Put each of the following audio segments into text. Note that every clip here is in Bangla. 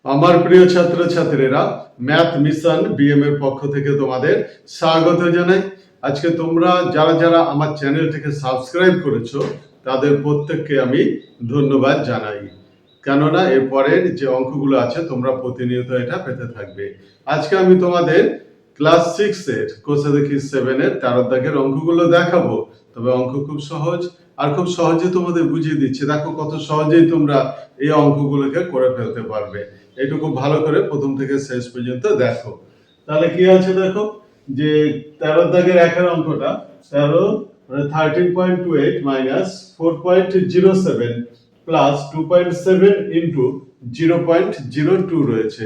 আমার প্রিয় ছাত্রছাত্রীরা, ম্যাথ মিশন বিএম এর পক্ষ থেকে তোমাদের স্বাগত জানাই। আজকে তোমরা যারা যারা আমার চ্যানেলটিকে সাবস্ক্রাইব করেছো তাদের প্রত্যেককে আমি ধন্যবাদ জানাই, কেননা এরপরের যে অঙ্কগুলো আছে তোমরা প্রতিনিয়ত এটা পেতে থাকবে। আজকে আমি তোমাদের ক্লাস 6 এর কোষে দেখি 7 এর 13 দাগের অঙ্কগুলো দেখাবো। তবে অঙ্ক খুব সহজ, আর খুব সহজে তোমাদের বুঝিয়ে দিচ্ছি। দেখো কত সহজেই তোমরা এই অঙ্কগুলোকে করে ফেলতে পারবে। একটু খুব ভালো করে প্রথম থেকে শেষ পর্যন্ত দেখো। তাহলে কি আছে দেখো, যে 13 দাগের একের অঙ্কটা 13 13.28 মাইনাস 4.07 প্লাস 2.7 ইন্টু 0.02 রয়েছে।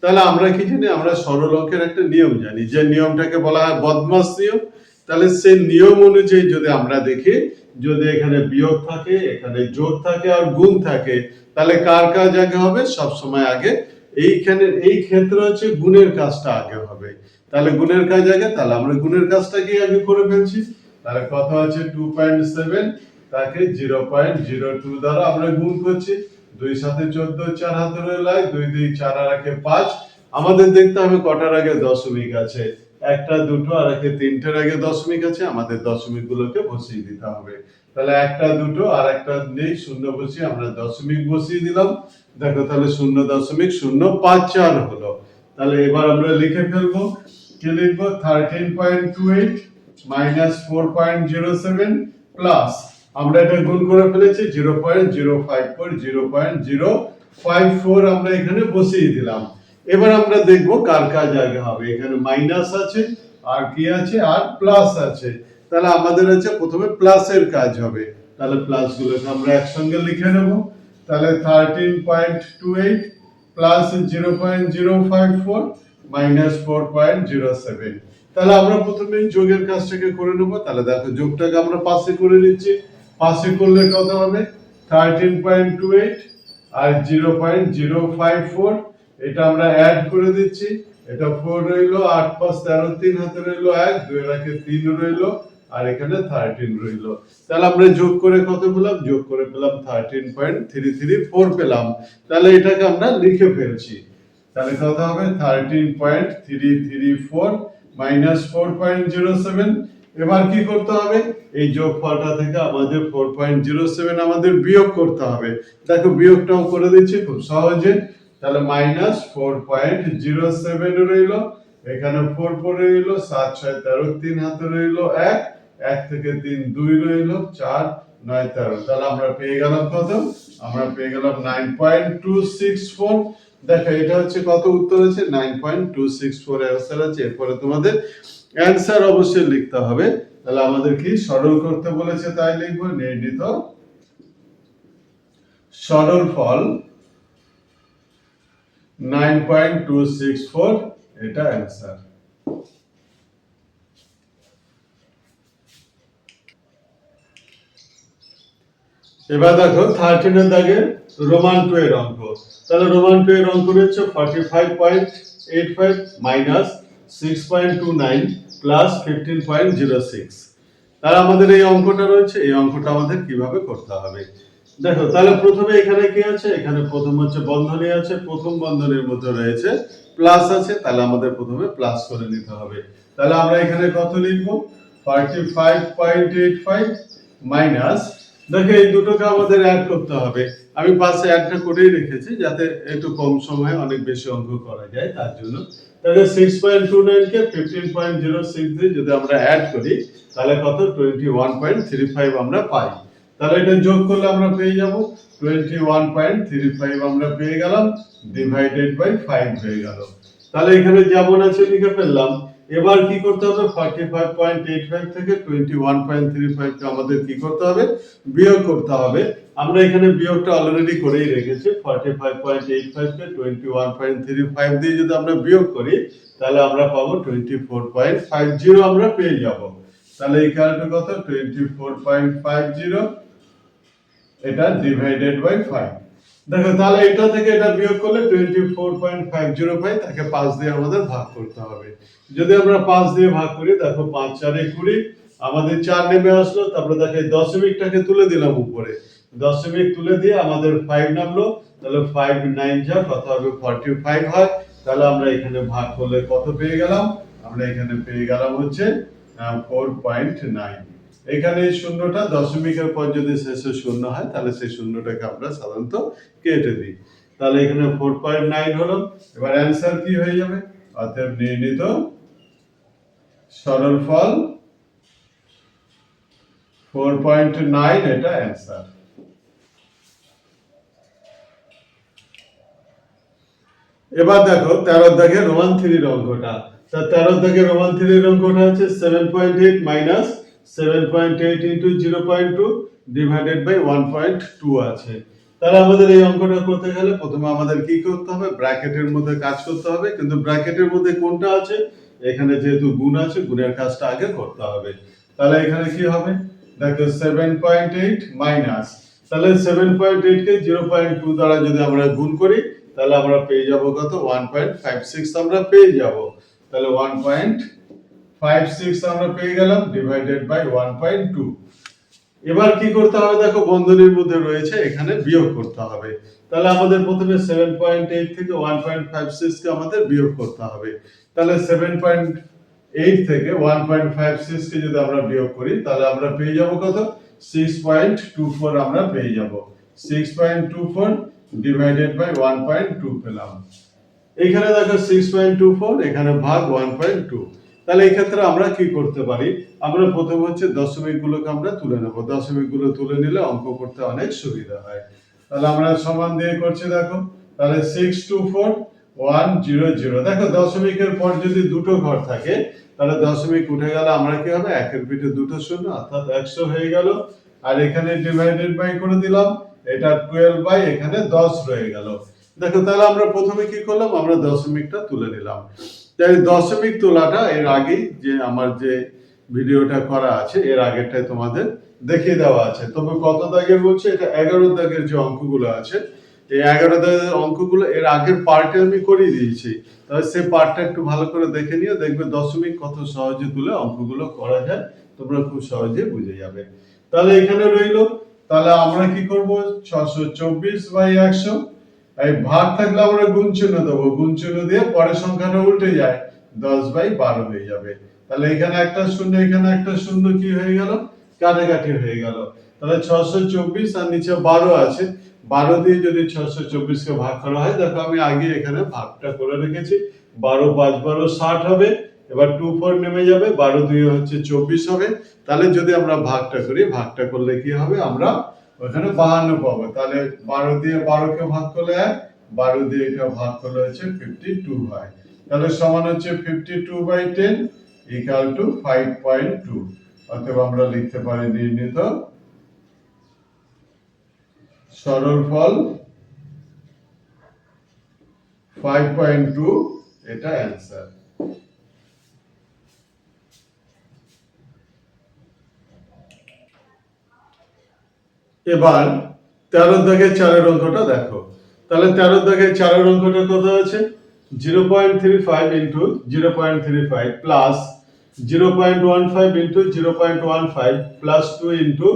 তাহলে আমরা কি জানি, আমরা সরল অঙ্কের একটা নিয়ম জানি, যে নিয়মটাকে বলা হয় বদমাস নিয়ম। তাহলে সেই নিয়ম অনুযায়ী যদি আমরা দেখি, যদি এখানে বিয়োগ থাকে, এখানে যোগ থাকে আর গুণ থাকে, তাহলে কার কাজ আগে হবে? সব সময় আগে এইখানে এই ক্ষেত্রে হচ্ছে গুণের কাজটা আগে হবে। তাহলে গুণের কাজ আগে, তাহলে আমরা গুণের কাজটা কি আগে করে ফেলছি। তাহলে কত আছে 2.7, তাকে 0.02 দ্বারা আমরা গুণ করছি। 2 সাথে 14, 4 হাতে রইল 1, 2 2 4 আর 1 5। আমাদের দেখতে হবে কটার আগে দশমিক আছে, একটা দুটো আর একে তিনটের আগে দশমিক আছে, আমাদের দশমিক গুলোকে বসিয়ে দিতে হবে। তাহলে একটা দুটো আর একটা নেই, শূন্য বসিয়ে আমরা দশমিক বসিয়ে দিলাম। দেখো তাহলে 0.054 হলো। তাহলে এবার আমরা লিখে ফেলবো, কি লিখবো? 13.28 মাইনাস 4.07 প্লাস আমরা এটা গুণ করে ফেলেছি 0.054 0.054 আমরা এখানে বসিয়ে দিলাম। এবার আমরা দেখবো কার কাজ আগে হবে। এখানে মাইনাস আছে আর কি আছে, আর প্লাস আছে। তাহলে আমাদের আছে প্রথমে প্লাসের কাজ হবে। তাহলে প্লাস গুলোকে আমরা একসঙ্গে লিখে নেব। তাহলে 13.28 প্লাস 0.054 মাইনাস 4.07। তাহলে আমরা প্রথমে যোগের কাজটাকে করে নেব। তাহলে দেখো যোগটাকে আমরা পাশে করে নিচ্ছি। পাশে করলে কত হবে? 13.28 আর 0.054, এটা আমরা অ্যাড করে দিচ্ছি। এটা 4 রইলো, 8 5 13, 3 হাতে রইলো 1, 2 এর আগে 3 রইলো, আর এখানে 13 রইলো। তাহলে আমরা যোগ করে কত পেলাম? যোগ করে পেলাম 13.334 পেলাম। তাহলে এটাকে আমরা লিখে ফেলছি। তাহলে কত হবে? 13.334 মাইনাস 4.07। এবার কি করতে হবে? এই যোগফলটা থেকে আমাদের 4.07 আমাদের বিয়োগ করতে হবে। দেখো বিয়োগটাও করে দিচ্ছি খুব সহজে। তাহলে মাইনাস 4.07 রইলো, এখানে 4 পড়ে রইলো, 7 6 13, 3 হাতে রইলো 1, 1 থেকে 3 2 রইলো, 4 9 13। তাহলে আমরা পেয়ে গেলাম কত? আমরা পেয়ে গেলাম 9.264। দেখো এটা হচ্ছে কত উত্তর আছে? 9.264 অ্যান্সার আছে। এরপরে তোমাদের অ্যান্সার অবশ্যই লিখতে হবে। তাহলে আমাদের কি সরল করতে বলেছে, তাই লিখবো নির্ণীত সরল ফল 9.264, এটা অ্যান্সার। এবার দেখো 13 এর দাগে রোমান 2 এর অঙ্ক। তাহলে রোমান 2 এর অঙ্ক রয়েছে 45.85 মাইনাস 6.29 প্লাস 15.06। তাহলে আমাদের এই অঙ্কটা রয়েছে, এই অঙ্কটা আমাদের কিভাবে করতে হবে দেখো। তাহলে প্রথমে এখানে কি আছে? এখানে প্রথম হচ্ছে বন্ধনী আছে, প্রথম বন্ধনীর মধ্যে রয়েছে প্লাস আছে। তাহলে আমাদের প্রথমে প্লাস করে নিতে হবে। তাহলে আমরা এখানে কত লিখবো? 45.85 মাইনাস, দেখো এই দুটোকে আমাদের অ্যাড করতে হবে। আমি পাশে অ্যাডটা করেই রেখেছি যাতে একটু কম সময়ে অনেক বেশি অঙ্ক করা যায়, তার জন্য। তাহলে 6.29 কে 15.06 দিয়ে যদি আমরা অ্যাড করি, তাহলে কত? 21.35 আমরা পাই। তাহলে এটা যোগ করলে আমরা পেয়ে যাব 21.35 আমরা পেয়ে গেলাম, ডিভাইডেড বাই 5 হয়ে গেল। তাহলে এখানে যেমন আছে লিখে ফেললাম। এবার কি করতে হবে? 45.85 থেকে 21.35 কে আমাদের কি করতে হবে? বিয়োগ করতে হবে। আমরা এখানে বিয়োগটা অলরেডি করেই রেখেছি। 45.85 কে 21.35 দিয়ে যদি আমরা বিয়োগ করি, তাহলে আমরা পাবো 24.50 আমরা পেয়ে যাব। তাহলে ইকুয়াল টু কত? 24.50, এটা ডিভাইডেড বাই 5। দেখো তাহলে এটা থেকে এটা বিয়োগ করলে 24.50 পাই, তাকে 5 দিয়ে আমাদের ভাগ করতে হবে। যদি আমরা 5 দিয়ে ভাগ করি, দেখো 5 4 20, আমাদের 4 নেমে আসলো। তারপরে দেখো এই দশমিকটাকে তুলে দিলাম উপরে। দশমিক তুলে দিয়ে আমাদের 5 নামলো, তাহলে 5 9 যা কত হবে 45 হয়। তাহলে আমরা এখানে ভাগ করলে কত পেয়ে গেলাম, আমরা এখানে পেয়ে গেলাম হচ্ছে 4.9। এখানে এই শূন্যটা দশমিকের পর যদি শেষে শূন্য হয় তাহলে সেই শূন্যটাকে আমরা সাধারণত কেটে দিই। তাহলে এখানে 4.9 হলো। এবার অ্যান্সার কি হয়ে যাবে, অতএব নির্ণীত সরলফল 4.9, এটা অ্যান্সার। এবার দেখো 13 দাগের রোমান 3 অঙ্কটা। তা 13 দাগের রোমান 3 অঙ্কটা হচ্ছে 7.8 মাইনাস 7.8 ইনটু 0.2 ডিভাইডেড বাই 1.2 আছে। তাহলে আমাদের এই অঙ্কটা করতে গেলে প্রথমে আমাদের কি করতে হবে, ব্র্যাকেটের মধ্যে কাজ করতে হবে। কিন্তু ব্র্যাকেটের মধ্যে কোনটা আছে, এখানে যেহেতু গুণ আছে গুণের কাজটা আগে করতে হবে। তাহলে এখানে কি হবে, দেখো 7.8 মাইনাস, তাহলে 7.8 কে 0.2 দ্বারা যদি আমরা গুণ করি তাহলে আমরা পেয়ে যাব কত, 1.56 আমরা পেয়ে যাব। তাহলে 1.56 আমরা পেয়ে গেলাম ডিভাইডেড বাই 1.2। এবার কি করতে হবে, দেখো বন্ধনীর মধ্যে রয়েছে, এখানে বিয়োগ করতে হবে। তাহলে আমাদের প্রথমে 7.8 থেকে 1.56 কে আমাদের বিয়োগ করতে হবে। তাহলে 7.8 থেকে 1.56 কে যদি আমরা বিয়োগ করি তাহলে আমরা পেয়ে যাব কত, 6.24 আমরা পেয়ে যাব। 6.24 ডিভাইডেড বাই 1.2 পেলাম। এখানে দেখো 6.24, এখানে ভাগ 1.2। তাহলে এই ক্ষেত্রে আমরা কি করতে পারি, আমরা প্রথম হচ্ছে দশমিকগুলোকে আমরা তুলে নেব। দশমিকগুলো তুলে নিলে অঙ্ক করতে অনেক সুবিধা হয়। তাহলে আমরা সমান দিয়ে করছি, দেখো তাহলে 624 100। দেখো দশমিকের পর যদি দুটো ঘর থাকে তাহলে দশমিক উঠে গেলে আমরা কি হবে, একের পিঠে দুটো শূন্য অর্থাৎ 100 হয়ে গেল। আর এখানে ডিভাইডেড বাই করে দিলাম, এটা 12 বাই এখানে 10 রয়ে গেল। দেখো তাহলে আমরা প্রথমে কি করলাম, আমরা দশমিকটা তুলে নিলাম। তাই দশমিক তোলাটা এর আগে যে আমার যে ভিডিওটা করা আছে এর আগেরটাই তোমাদের দেখিয়ে দেওয়া আছে। তবে কত দাগের বলছে, এটা 11 দাগের যে অঙ্কগুলো আছে, এই 11 দাগের অঙ্কগুলো এর আগের পার্টে আমি করিয়ে দিয়েছি। তবে সেই পার্টটা একটু ভালো করে দেখে নিও, দেখবে দশমিক কত সহজে তুলে অঙ্কগুলো করা যায়, তোমরা খুব সহজে বুঝে যাবে। তাহলে এখানে রইলো, তাহলে আমরা কি করব, 624 বাই 100। এই ভাগ থাকলে আমরা গুণ চিহ্ন দেবো, গুণ চিহ্ন দিয়ে পরের সংখ্যাটা উল্টে যায়, 10 বাই 12 হয়ে যাবে। তাহলে এখানে একটা শূন্য, এখানে একটা শূন্য কি হয়ে গেল, কাটাকাটি হয়ে গেল। তাহলে 624 আর নিচে 12 আছে, 12 দিয়ে যদি 624 কে ভাগ করা হয়, দেখো আমি আগে এখানে ভাগটা করে রেখেছি, 12 5 12 60 হবে। এবার 24 নেমে যাবে, 12 2 হচ্ছে 24 হবে। তাহলে যদি আমরা ভাগটা করি, ভাগটা করলে কি হবে, আমরা ওখানে 52 পাবো। তাহলে 12 দিয়ে 12 কে ভাগ করলে 1, 12 দিয়ে এটা ভাগ করলে হচ্ছে 52 হয়। তাহলে সমান হচ্ছে 52 বাই 10 ইকুয়াল টু 5.2। অতএব আমরা লিখতে পারি নির্ণীত সরলফল 5.2, এটা অ্যান্সার। এবার 13 দাগের 4 অঙ্কটা দেখো। তাহলে 13 দাগের 4 অঙ্কটা কত আছে, 0.35 into 0.35 plus 0.15 into 0.15 plus 2 into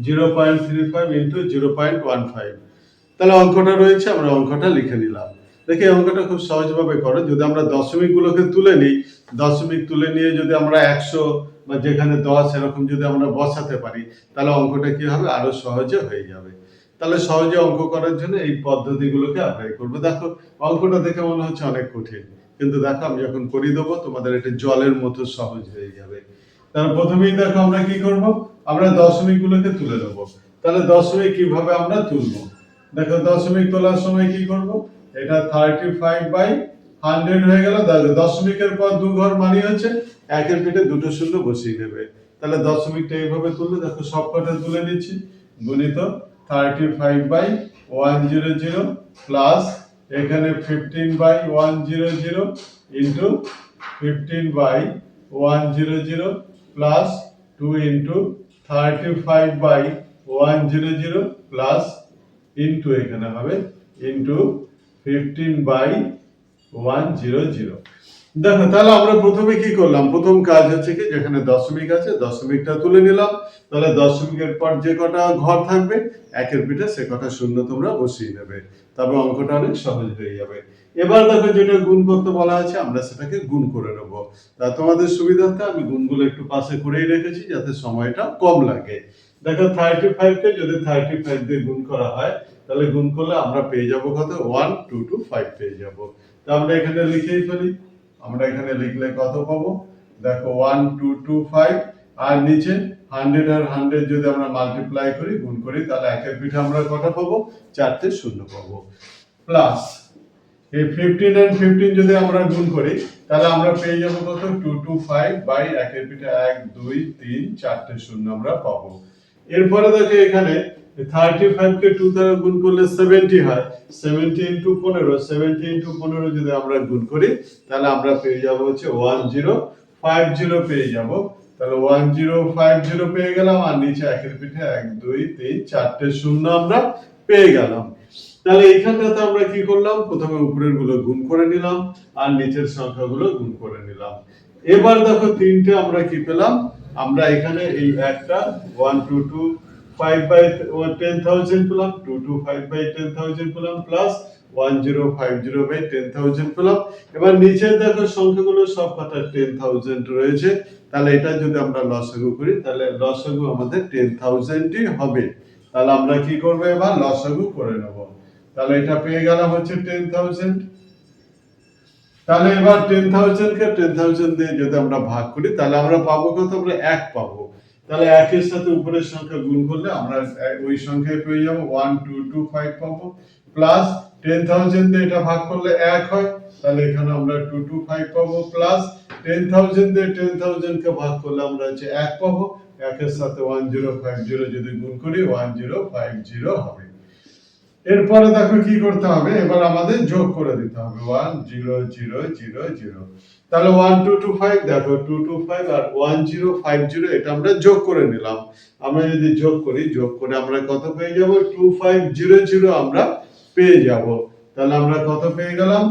0.35 into 0.15। তাহলে অঙ্কটা রয়েছে, আমরা অঙ্কটা লিখে নিলাম। দেখি অঙ্কটা খুব সহজভাবে করো। যদি আমরা দশমিকগুলোকে তুলে নিই, দশমিক তুলে নিয়ে যদি আমরা 100 বা যেখানে 10 এরকম যদি আমরা বসাতে পারি তাহলে অঙ্কটা কি হবে, আরো সহজে হয়ে যাবে। তাহলে সহজে অঙ্ক করার জন্য এই পদ্ধতিগুলোকে অ্যাপ্লাই করবে। দেখো অঙ্কটা দেখে মনে হচ্ছে অনেক কঠিন, কিন্তু দেখো আমি যখন করিয়ে দেবো তোমাদের এটা জলের মতো সহজ হয়ে যাবে। তাহলে প্রথমেই দেখো আমরা কি করব, আমরা দশমিকগুলোকে তুলে নেবো। তাহলে দশমিক কিভাবে আমরা তুলবো, দেখো দশমিক তোলার সময় কি করব, এটা 35 বাই 100 হয়ে গেল। দশমিকের পর দু ঘর মানে হচ্ছে একের পিঠে দুটো শূন্য বসিয়ে দেবে। তাহলে দশমিকটা এইভাবে তুললে, দেখো সবকটা তুলে নিচ্ছি, গুণিত 35 বাই 100 প্লাস এখানে 15 by 100 into 15 by 100 plus 2 into 35 by 100 plus into এখানে হবে ইনটু 15 বাই 100। দেখো তাহলে আমরা প্রথমে কি করলাম, প্রথম কাজ হচ্ছে কি যেখানে দশমিক আছে দশমিকটা তুলে নিলাম, তাহলে দশমিকের পর যে কটা ঘর থাকবে একের পিঠে সে কটা শূন্য তোমরা বসিয়ে নেবে, তবে অঙ্কটা অনেক সহজ হয়ে যাবে। এবার দেখো যেটা গুণ করতে বলা আছে আমরা সেটাকে গুণ করে নেবো। তা তোমাদের সুবিধার্থে আমি গুণগুলো একটু পাশে করেই রেখেছি যাতে সময়টা কম লাগে। দেখো 35 কে যদি 35 দিয়ে গুণ করা হয় তাহলে গুণ করলে আমরা পেয়ে যাবো কত, 1225 পেয়ে যাবো। তা আমরা এখানে লিখেই ফেলি, আমরা এখানে লিখলে কত পাবো, দেখো 1225, আর নিচে 100 আর 100 যদি আমরা মাল্টিপ্লাই করি গুণ করি তাহলে একের পিঠে আমরা কটা পাবো, চারটে শূন্য পাবো। প্লাস এই 15 and 15 যদি আমরা গুণ করি তাহলে আমরা পেয়ে যাবো কত, 225 বাই একের পিঠে 1 2 3 চারটে শূন্য আমরা পাবো। এরপরে দেখো এখানে 35 কে 2 দ্বারা গুণ করলে 70 হয়, 70 ইনটু 15, 70 ইনটু 15 যদি আমরা গুণ করি তাহলে আমরা পেয়ে যাব হচ্ছে 1050 পেয়ে যাব। তাহলে 1050 পেয়ে গেলাম, আর নিচে একের পিঠে 1 2 3 চারটে শূন্য আমরা পেয়ে গেলাম। তাহলে এইখানটাতে আমরা কি করলাম, প্রথমে উপরের গুলো গুণ করে নিলাম আর নিচের সংখ্যাগুলো গুণ করে নিলাম। এবার দেখো তিনটে আমরা কি পেলাম, আমরা এখানে এই একটা 1225 বাই 10,000 পেলাম, 225 বাই 10,000 পেলাম, প্লাস 1050 বাই 10,000 পেলাম। এবার নিচের দেখো সংখ্যাগুলো সব কটা 10,000 রয়েছে, তাহলে এটা যদি আমরা লসাগু করি তাহলে লসাগু আমাদের 10,000ই হবে। তাহলে আমরা কি করব, এবার লসাগু করে নেব। তাহলে এটা পেয়ে গেলাম হচ্ছে 10,000। তাহলে এবার 10,000 কে 10,000 দিয়ে যদি আমরা ভাগ করি তাহলে আমরা পাবো কত, আমরা 1 পাবো। তাহলে 1 এর সাথে উপরের সংখ্যা গুণ করলে আমরা ওই সংখ্যায় পেয়ে যাবো 1225 পাবো, প্লাস 10,000 দিয়ে এটা ভাগ করলে 1 হয়, তাহলে এখানে আমরা 225 পাবো, প্লাস 10,000 দিয়ে 10,000 কে ভাগ করলে আমরা হচ্ছে 1 পাবো, 1 এর সাথে 1050 যদি গুণ করি 1050 হবে। এরপরে দেখো কি করতে হবে, এবার আমাদের যোগ করে দিতে হবে 10000। তাহলে 1225 দেখো 225 আর 1050 এটা আমরা যোগ করে নিলাম। আমরা যদি যোগ করি, যোগ করে আমরা কত পেয়ে যাব, 2500 আমরা পেয়ে যাব। তাহলে আমরা কত পেয়ে গেলাম,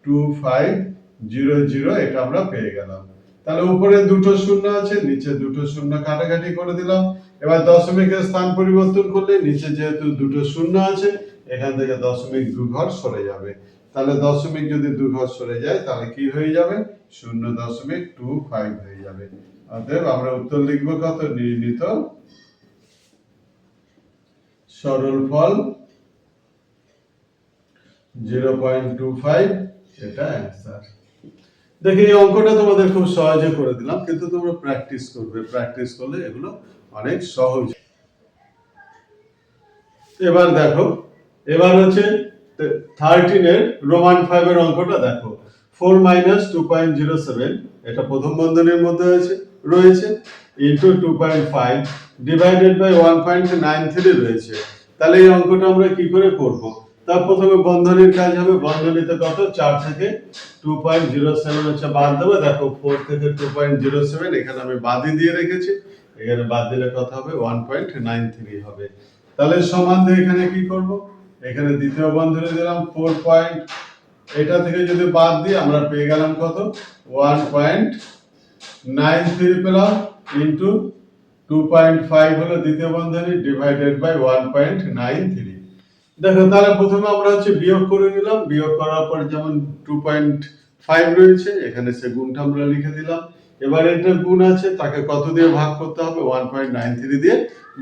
2500 এটা আমরা পেয়ে গেলাম। তাহলে উপরে দুটো শূন্য আছে, নিচে দুটো শূন্য কাটাকাটি করে দিলাম। এবার দশমিকের স্থান পরিবর্তন করলে নিচে যেহেতু দুটো শূন্য আছে এখান থেকে দশমিক 2 ঘর সরে যাবে। তাহলে দশমিক যদি 2 ঘর সরে যায় তাহলে কি হয়ে যাবে, 0.25 হয়ে যাবে। অতএব আমরা উত্তর লিখব কত, নির্ণীত সরল ফল 0.25, এটা অ্যান্সার। দেখি এই অঙ্কটা তোমাদের খুব সহজে করে দিলাম, কিন্তু তোমরা প্র্যাকটিস করবে, প্র্যাকটিস করলে এগুলো অনেক সহজ। এবার দেখো, এবার হচ্ছে 13 এর রোমান 5 এর অঙ্কটা দেখো। 4 2.07 এটা প্রথম বন্ধনীর মধ্যে রয়েছে ইনটু 2.5 ডিভাইডেড বাই 1.93 রয়েছে। তাহলে এই অঙ্কটা আমরা কি করে করব, তার প্রথমে বন্ধনীর কাজ হবে। বন্ধনীতে কত, 4 থেকে 2.07 হচ্ছে বাদ দেবো। দেখো 4 থেকে 2.07 এখানে আমি বাদই দিয়ে রেখেছি, এখানে বাদ দিলে কত হবে, 1.93 হবে। তাহলে সমান দিয়ে এখানে কি করব, এখানে দ্বিতীয় বন্ধনী দিলাম 4. এটা থেকে যদি বাদ দিই আমরা পেয়ে গেলাম কত, 1.93 পেলাম, ইনটু 2.5 হলো দ্বিতীয় বন্ধনী, ডিভাইডেড বাই 1.93। দেখো তাহলে প্রথমে আমরা হচ্ছে বিয়োগ করে নিলাম, বিয়োগ করার পর যেমন 2.5 রয়েছে এখানে সে গুণটা আমরা লিখে দিলাম। এবার এটা গুণ আছে, তাকে কত দিয়ে ভাগ করতে হবে, 1.93 দিয়ে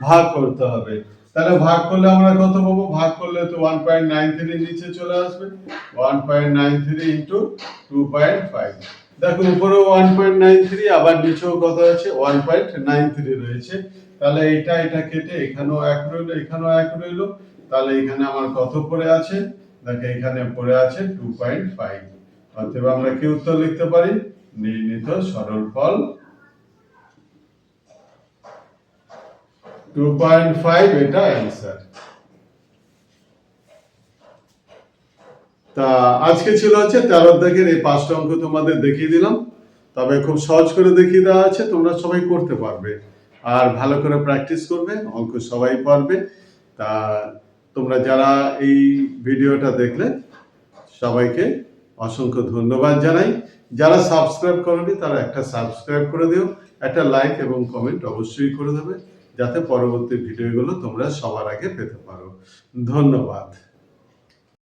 ভাগ করতে হবে। তাহলে ভাগ করলে আমরা কত পাবো, ভাগ করলে তো 1.93 নিচে চলে আসবে, 1.93 ইনটু 2.5। দেখো উপরে 1.93 আবার নিচেও কত আছে, 1.93 রয়েছে। তাহলে এটা কেটে এখানেও 1 রইলো, এখানেও 1 রইলো। তাহলে এখানে আমার কত পড়ে আছে, দেখো এখানে পড়ে আছে 2.5। অতএব আমরা কি উত্তর লিখতে পারি, নির্ণীত সরল ফল 2.5, এটা অ্যান্সার। তা আজকে ছিল হচ্ছে 13 দাগের এই 5টা অঙ্ক তোমাদের দেখিয়ে দিলাম, তবে খুব সহজ করে দেখিয়ে দেওয়া আছে, তোমরা সবাই করতে পারবে আর ভালো করে প্র্যাকটিস করবে, অঙ্ক সবাই পারবে। তা তোমরা যারা এই ভিডিওটা দেখলে সবাইকে অসংখ্য ধন্যবাদ জানাই। যারা সাবস্ক্রাইব করনি তারা একটা সাবস্ক্রাইব করে দিও, একটা লাইক এবং কমেন্ট অবশ্যই করে দেবে, যাতে পরবর্তী ভিডিওগুলো তোমরা সবার আগে পেতে পারো। ধন্যবাদ।